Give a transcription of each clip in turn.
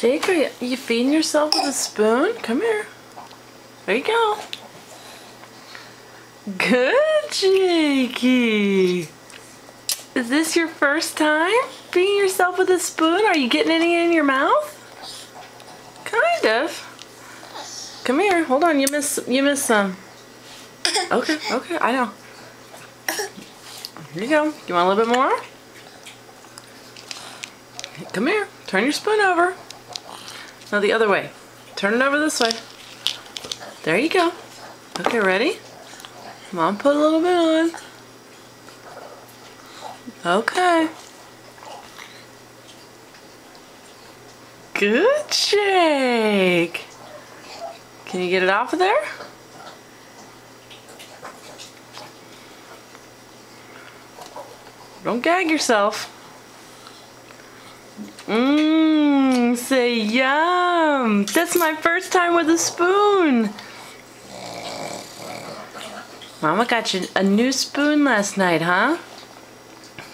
Jake, are you feeding yourself with a spoon? Come here. There you go. Good, Jakey. Is this your first time feeding yourself with a spoon? Are you getting any in your mouth? Kind of. Come here. Hold on. You missed some. Okay, I know. Here you go. You want a little bit more? Come here. Turn your spoon over. No, the other way. Turn it over this way. There you go. Okay, ready? Mom, put a little bit on. Okay. Good, Jake. Can you get it off of there? Don't gag yourself. Say yum. That's my first time with a spoon. Mama got you a new spoon last night, huh?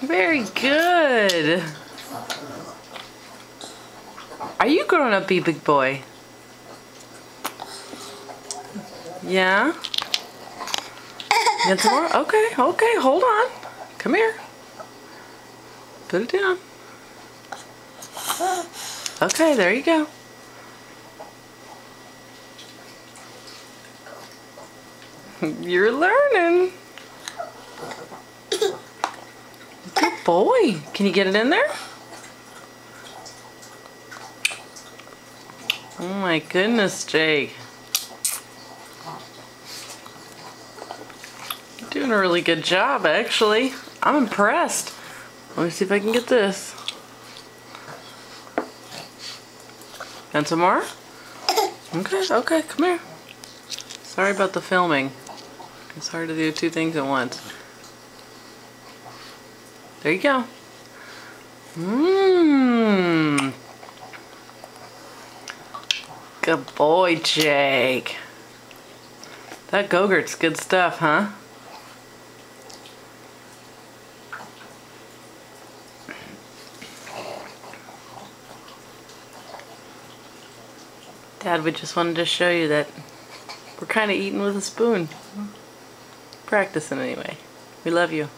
Very good. Are you growing up, big boy? Yeah? Get some more? Okay, hold on. Come here. Put it down. Okay, there you go. You're learning. Good boy. Can you get it in there? Oh my goodness, Jake. You're doing a really good job, actually. I'm impressed. Let me see if I can get this. And some more? Okay, come here. Sorry about the filming. It's hard to do two things at once. There you go. Good boy, Jake. That Go-Gurt's good stuff, huh? Dad, we just wanted to show you that we're kind of eating with a spoon. Practicing anyway. We love you.